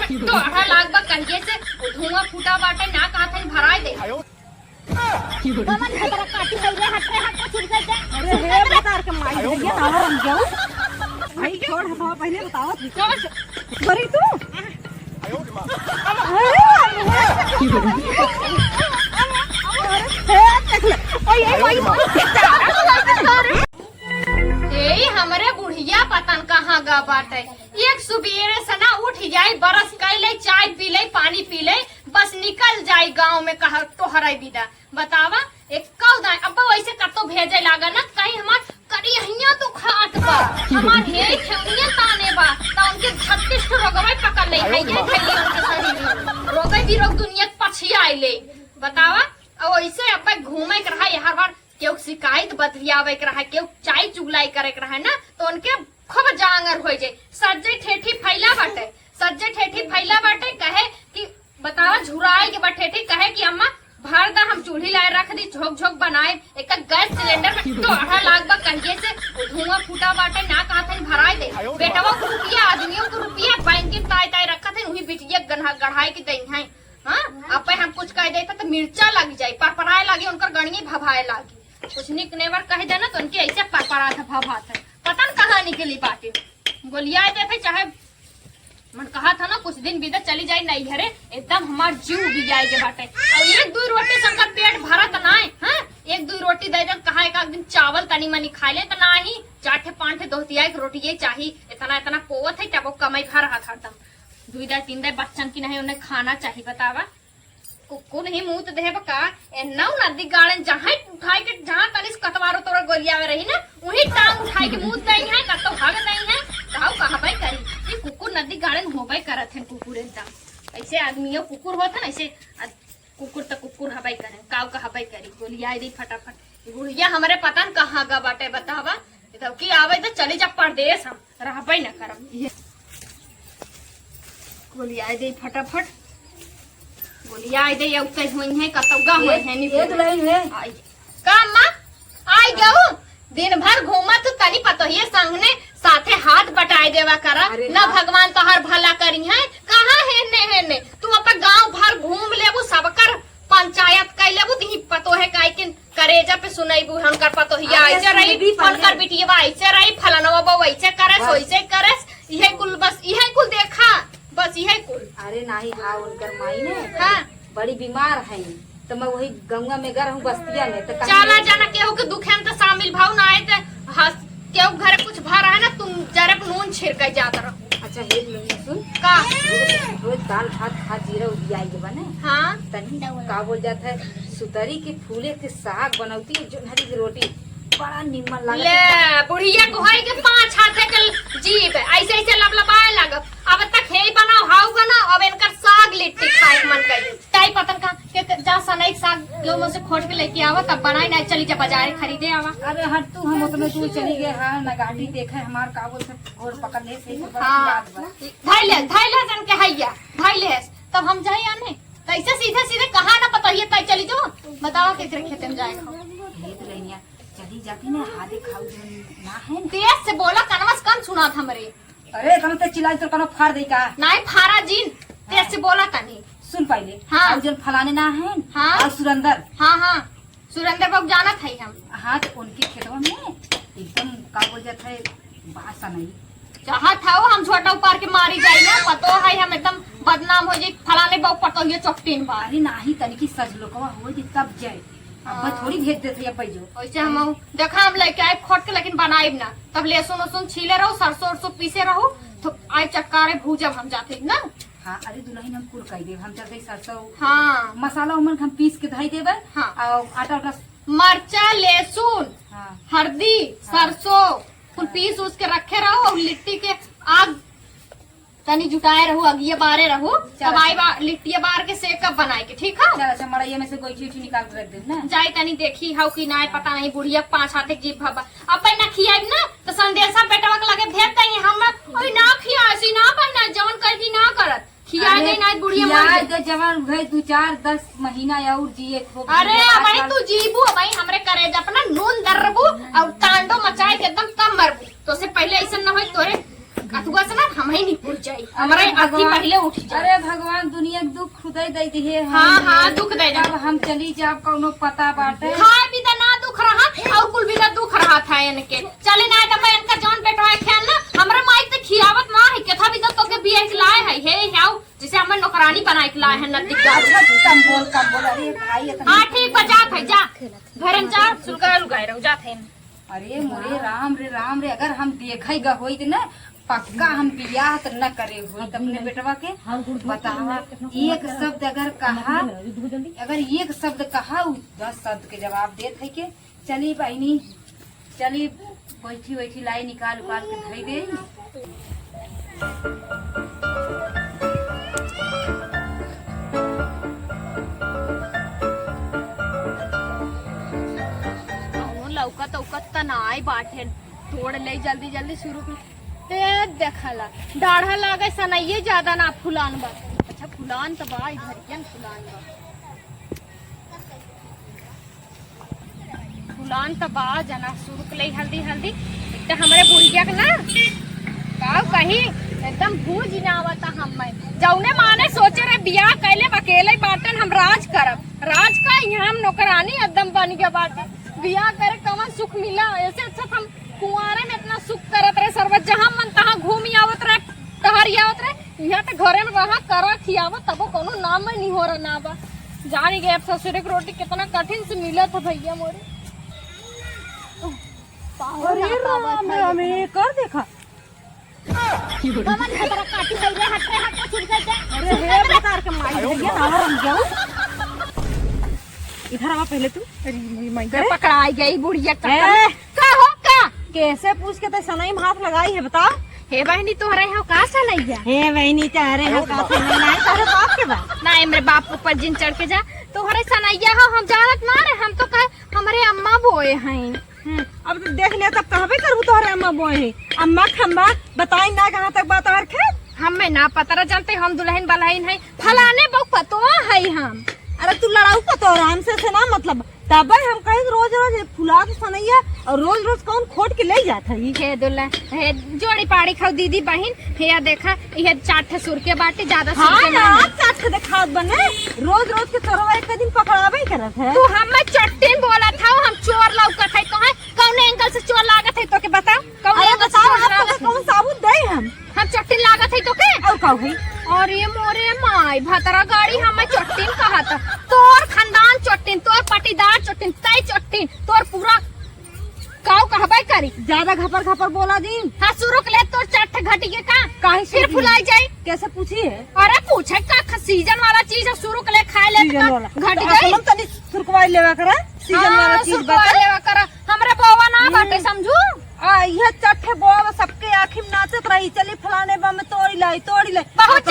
तो अढ़ा लाख बा कहिए से धुआं फूटा बाटे ना कहा था भराए दे कमन खतरा काटी है रे हट छुट गए। अरे हे बता के माई भैया तावा रंग जाओ भाई छोड़ हवा पहले बताओ बड़ी तू हमरे बुढ़िया पतन कहाँ गा बाटे एक सुबेरे सना उठ जाए बरस कैले चाय पी ले पानी पी ले बस निकल जाए गांव में कहा तोहरा विदा बतावा एक कौदा अब वैसे कतो भेजे लागा ना कहीं हमार करिया तो खात बा हमार हे खेवनिया ताने बा ता उनके 36 रोगवे पकड़ ले है ये थैली उनके शरीर रोगे भी रोग दुनिया पछी आइले बतावा और ऐसे अब घूमे कर रहा हर बार केहू शिकायत बतियावे कर रहा केहू चाय चुगलाई करे कर रहा ना तो उनके खूब जांगर हो जाए सज्जे ठेठी फैला बाटे कहे कि बतावा झुराए के बठेठी कहे कि अम्मा भर दा हम चूल्ही लाए रख दी झोंक झोंक बनाए एक गैस सिलेंडर में तो अढ़ा लाख बा कहिए से धुआं फूटा बाटे ना कहा था भराए दे बेटवा को रुपया आदमियों को रुपया बैंक के ताय रखा थे वही बिटिया गढ़ाई के दई है हाँ अब हम कुछ कह देता तो मिर्चा लग जाये परपराए लगे उनकर गणिये भभाए लगी कुछ निक नेवर कह देना तो उनके ऐसे परपरा था भभात है पता न कहाँ निकली बाटी गोलिया देते चाहे मन कहा था ना कुछ दिन बीते चली जाए नहीं घरे एकदम हमार जीव भी जाएगे बाटे और एक दो रोटी संकर पेट भरत ना है एक दो रोटी दे दे कहा एक दिन चावल तनी मनी खा ले तो ना ही 4 5 दोहतिया एक रोटी ये चाहिए इतना पोवत है क्या वो कमाई भर रहा था एकदम 2 3 बच्चन की नहीं उन्हें खाना चाहिए बतावा कुकुर ही मुंह तो देहे बका एन्ना नदी गाड़न जहां उठाई के जहां तनिस कतवारो तोरा गोलिया में रही ना वही टांग उठाई के मुंह दई है कतो भाग दई है कहू कहबे करी ये कुकुर नदी गाड़न होबे करत है कुकुर एकदम ऐसे आदमियों कुकुर होत है ऐसे कुकुर तो कुकुर हबे करे काऊ कहबे करी गोलिया दी फटाफट बुढ़िया हमरे पता न कहां गा बाटे बतावा तब की आवे तो चली जा परदेश हम रहबे न करम गोलिया दी फटाफट बोलिया आई दे उते हुई है कतौगा हुई है नी एक लाइन है आई का अम्मा आई गऊ दिन भर घूमत तो तनी पतो ही संगने साथे हाथ बटाई देवा करा ना भगवान तोहर भला करी है कहां है ने तू अपन गांव भर घूम लेबू सबकर पंचायत कै लेबू ती पतो है काई के करेजा पे सुनाईबू हमकर पतो ही आई जे रही उनकर बिटिया आई से रही फलानवा बो वैसे करे सोइसे करे इहे कुल बस इहे कुल देखा बस यही कुल अरे नहीं हाँ उनकर माई ने हाँ बड़ी बीमार है तो मैं वही गंगा में गर हूँ बस्तिया में तो चला जाना केहू के दुखे में तो शामिल भाव ना आए तो केहू घर कुछ भर है ना तुम जरा नून छिड़क जाता रहो अच्छा हे सुन का रोज दाल भात जीरा उदियाई के बने हाँ तनी का बोल जाता है सुतरी के फूले के साग बनौती है जोन्हरी की रोटी बड़ा निमन लगा ले बुढ़िया को है के 5 हाथे के जीभ ऐसे ऐसे लबलबाए लागब अब तक हे बनाओ हाउ बनाओ अब इनकर साग लिट्टी खाए मन कर ताई पतन का के जा सनई साग लोगों से खोट के लेके आवा तब बनाई ना चली जा बाजार खरीदे आवा अरे हट तू हम उसमें तू चली गए हां ना गाड़ी देखे हमार काबुल से और पकड़ ले सही हां धैले जन के हैया धैले तब हम जाए आने तो ऐसे सीधे कहां ना पता ये तय चली जाओ बताओ किधर खेत में जाए चली जाती ना हादे खाऊ ना है तेज से बोला कनवस कम सुना था हमरे अरे कम ते चिल्लाई तो कनो फाड़ दे का नहीं फारा जीन तेज से बोला तनी सुन पहले हाँ जन फलाने ना है हाँ और सुरेंद्र हाँ सुरेंद्र बाबू जाना था हम हाँ तो उनके खेतवा में एकदम का बोल जाता है बासा नहीं जहाँ था वो हम छोटा ऊपर के मारी जाए ना पतो है हम एकदम बदनाम हो जाए फलाने बाबू पतो ये चौकटीन बार अरे नहीं तनी की सज लोकवा हो जी तब जाए अब थोड़ी भेज देती है पैजो वैसे हम देखा हम लेके आए खोट के लेकिन बनाए ना तब लहसुन उसुन छीले रहो सरसों पीसे रहो तो आए चक्कारे भूजब हम जाते ना हाँ अरे दुल्हन हम कुल कह दे हम चलते सरसों हाँ मसाला उमन हम पीस के धई देबे हाँ और आटा उटा मरचा लहसुन हाँ हल्दी सरसों कुल पीस उस के रखे रहो और लिट्टी के आग तनी जुटाए रहो अगिए बारे रहो तब आई लिट्टी बार के सेक कब बनाए के ठीक है चल अच्छा मड़ाइया में से कोई चीज निकाल के रख दे ना जाए तनी देखी हाउ की ना पता नहीं बुढ़िया 5 हाथे जीभ भबा अब ना खियाई ना तो संदेशा बेटवा के लगे भेज दई हम ओई ना खियासी ना बनना जवन कही ना करत खियाई दे ना बुढ़िया खियाई दे जवन भई 2 4 10 महीना और जिए खूब अरे भाई तू जीबू भाई हमरे करे अपना नून दरबू और टांडो मचाए के एकदम कम मरबू तो से पहले ऐसा ना होई तोरे कतुआ से ना हम ही नहीं उठ जाई हमारे अथी पहले उठ जाए। अरे भगवान दुनिया के दुख खुदे दे दिए। हाँ दुख दे अब हम चली जाब कौनो पता बाटे। खाए भी तो ना दुख रहा और कुल भी तो दुख रहा था इनके चले ना तो मैं इनका जान पेटवा खेल ना हमरा माई तो खियावत ना है केथा भी तो के बिया के लाए है हे हाउ जैसे हम नौकरानी बना के लाए हैं नदी का। कम बोल अरे भाई हां ठीक बजा है जा घरन जा सुलगा लुगाए रहो जा थे। अरे मोरे राम रे अगर हम देखे गा होई ना पक्का हम बियाह तो न करे हो अपने बेटवा के। बतावा एक शब्द अगर कहा अगर एक शब्द कहा 10 शब्द के जवाब देत है के। चली बहनी चली बैठी लाई निकाल उकाल के धई दे। लौकत उकत तनाई बाटे तोड़ ले जल्दी जल्दी शुरू कर देखला डाढ़ा लागे सनइये ज्यादा ना फुलान बा। अच्छा फुलान तो बा इधर के फुलान बा फुलान तो बा जना शुरू कर ले हल्दी हल्दी एक तो हमारे बुढ़िया के ना का कही एकदम भूज ना आवता हम जौने माने सोचे रे बियाह कैले अकेले बाटन हम राज करब राज का यहाँ हम नौकरानी एकदम बन गया बाटे बियाह करे कमन सुख मिला ऐसे अच्छा हम कुंवारे में इतना सुख करत रहे सर्वत जहाँ मन तहाँ घूमी आवत रहे टहरी आवत रहे यहाँ तो घरे में रहा करा खियावत तबो कोनो नाम में नहीं हो रहा ना बा जान गए अब ससुरे की रोटी कितना कठिन से मिला था भैया मोरे। हमें कर देखा कमन खतरा काटी है रे हट रे हट छुड़ गए। अरे हे बता के माई भैया ना रंग जाओ इधर आवा पहले तू। पकड़ाई गई बुढ़िया का हो का कैसे पूछ के तो सनाई में हाथ लगाई है बता। हे बहनी तोहरे हो का सनैया हे बहनी चाहे हो का सनाई तारे बाप के बा ना मेरे बाप ऊपर जिन चढ़ के जा तोहरे सनैया हो हम जानत ना रे हम तो कहे हमारे अम्मा बोए हैं। अब तो देख ले तब कहबे करू तोहरे अम्मा बोए है अम्मा खम्बा बताई ना कहाँ तक बात और खे हमें ना पता जानते हम दुल्हन बलहन है फलाने बहु पतो है हम। अरे तू लड़ाऊ का तो आराम से ना मतलब तब हम कहीं रोज फुला तो सनैया और रोज रोज कौन खोट के ले जाता है। हे दुल्हन हे जोड़ी पाड़ी खाओ दीदी बहन हे देखा ये चाट सुर के बाटे ज्यादा हाँ ना चाट के दिखा बने रोज रोज के चोरवा एक दिन पकड़ावे करत है। तू हमें चट्टीन बोला था हम चोर लौकत है तो है कौन एंगल से चोर लागत है तो के बताओ कौन बताओ आपको कौन साबुत दे हम चट्टीन लागत है तो के और का है। और ये मोरे माई भतरा गाड़ी हमें चट्टीन कहा था तोर खानदान चट्टीन तोर पटीदार चट्टीन तय चट्टीन तोर पूरा काऊ कहबे करी ज्यादा घपर घपर बोला दिन। हाँ शुरू ले तोर चट्ट घटी के का काहे फिर फुलाई जाए कैसे पूछी है। अरे पूछे का सीजन वाला चीज है शुरू ले खाए ले घट गई हम तनी सुरकवाई लेवा करा सीजन वाला चीज बता लेवा करा हमरा बाबा ना बाटे समझू यह चट्टे बोल सबके आखिर नाचत रही चली फलाने बा में तोड़ी लाई बहुत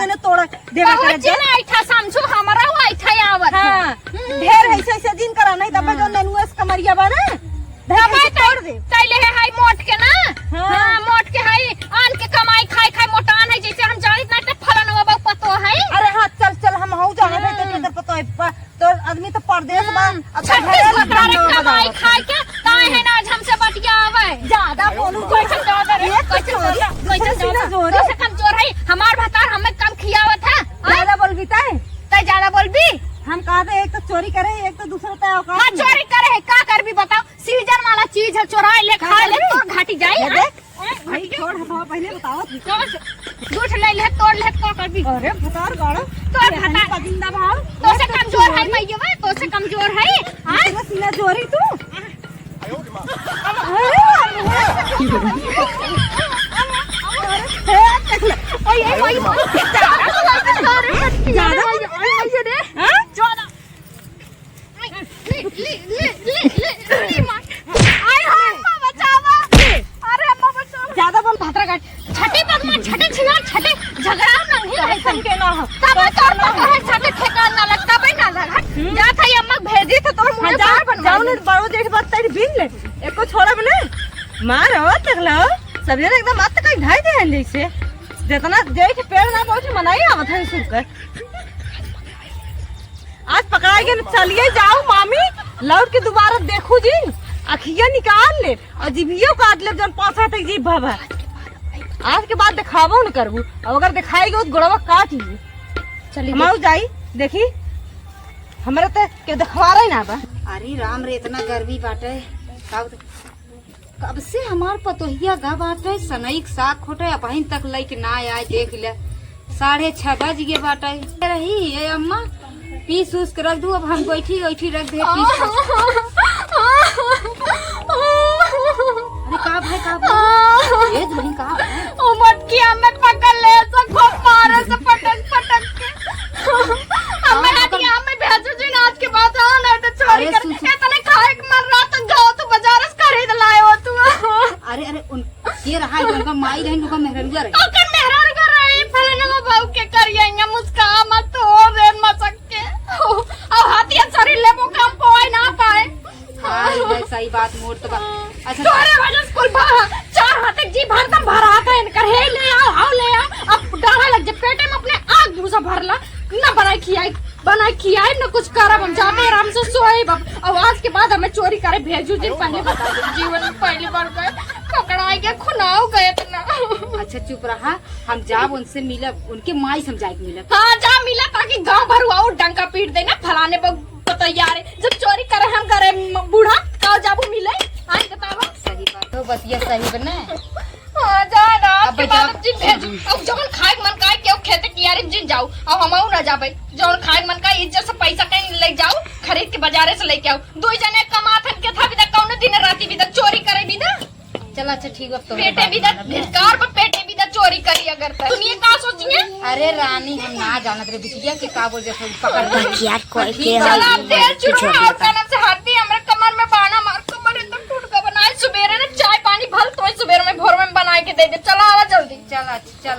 ने तोड़ देवा करे जे ऐठा समझू हमरा वो ऐठा आवत हां ढेर ऐसे दिन करा नहीं तब जो ननुस कमरिया बा ना धके तोड़ दे तैले है हाई मोट के ना हां मोट के हाई आन के कमाई खाई खाई मोटान है जैसे हम जानित ना फलाना बाबा पतो है। अरे हां चल हम हऊ जाने है तो पतो है तो आदमी तो परदेश बा अच्छा कमाई खाई के काहे है ना आज हमसे बटिया आवे ज्यादा बोलू कैसे कमजोर है हमार भतार हमें कम खियावत है ज्यादा बोलबी तय ज्यादा बोलबी हम कहते एक तो चोरी करे एक तो दूसरा तय औकात हां चोरी करे है का कर भी बताओ सीजन वाला चीज है चोराए ले खा ले तो घाटी जाए भाई छोड़ हटाओ पहले बताओ दूठ ले ले तोड़ ले का कर भी अरे भतार गाड़ो तो भतार का जिंदा भाव तो से कमजोर है भैया तो से कमजोर है हां सीना चोरी तू ज्यादा बोल भातरा काट छठे बदमा छठे छिना छठे झगड़ा नहीं है संके ना हो तब तोर तो है छठे ठेकान ना लगता बे ना लगा जा था अम्मा भेजी तो तोर मुंह बाहर बन जाओ ने बड़ो देख बात तेरी बिन ले एको छोड़ा बने मारो तकला सब जन एकदम मत कई ढाई दे जैसे जितना जेठ पेड़ ना बहुत मनाई आवत है सुकर आज पकड़ा के चलिए जाओ मामी लौट के दोबारा देखू जी अखिया निकाल ले और जीभियो काट ले जन पासा तक जीभ भवा आज के बाद दिखाबो न करबू, अब अगर दिखाएगी तो गोड़वा काट ली। चलिए हमारू जाई देखी हमारे तो के दिखवा रही ना बा। अरे राम रे इतना गर्मी बाटे, कब से हमार पतोहिया गा बाटे सनई के साग खोटे अपहिन तक लइक ना आए। देख ले 6:30 बज गए बाटे। रही ये अम्मा पीस उस के रख दू, अब हम बैठी बैठी रख दे पीस। अरे का भाई का भाई ये धनी का ओ मटकिया में पकड़ ले सब खूब मारे से पटक पटक के। हमें हटिया में भेजो जी आज के बाद ना तो चोरी अरे कर इतने खाए के मन रहा तो जाओ तो बाजार से खरीद लाए हो तू। अरे अरे उन ये रहा उनका माई रही उनका मेहररुआ रही। ओकर मेहरार कर रही फलाने को बाऊ के करिएंगे मुस्का मत तो रे मसक के। अब हटिया चोरी लेबो काम पाए ना पाए। हाँ ये सही बात मोड़ तो बा। अच्छा तोरे वजह से कुल चार हाथ जी भरदम भरा आता है इनकर हे ले आओ अब डाला लग जा पेटे में अपने आग भूसा भरला ना बनाई खियाई न कुछ करब हम जाते आराम से सोए अब आज के बाद हमें चोरी करे भेजू दिन पहले बता दो जीवन में पहली बार गए पकड़ाई के खुनाव गए इतना। अच्छा चुप रहा, हम जाब उनसे मिलब, उनके माई समझाए के मिलब। हाँ जा मिला ताकि गांव भर और डंका पीट देना फलाने तैयार जब चोरी करे हम करे बूढ़ा का जाबू मिले आई बतावा। सही बात तो बतिया सही बने। हाँ जा ना अब अब जाओ। जी भेजू अब जौन खाए मन का केहू खेते कियारे जिन जाओ अब हमहू ना जाबे जौन खाए मन का इज्जत से पैसा कहीं ले जाओ खरीद के बाजारे से लेके आओ। दो जने कमाथन के था बिदा कौन दिन राती बिदा चोरी करे बिदा। चल अच्छा ठीक है तो पेटे बिदा धिकार पर पेटे बिदा चोरी करी अगर तो दुनिया का सोचिए। अरे रानी हम ना जानत रे बिटिया के का बोल जैसे पकड़ के यार कोई के चल आप तेल चुरो और कनम से हड्डी हमरे कमर में बाना मार कमर एकदम टूट के बनाए सुबेरे ने चाय पानी भल तो सुबेरे में भोर में बना के दे दे। चला आवा जल्दी। चल अच्छा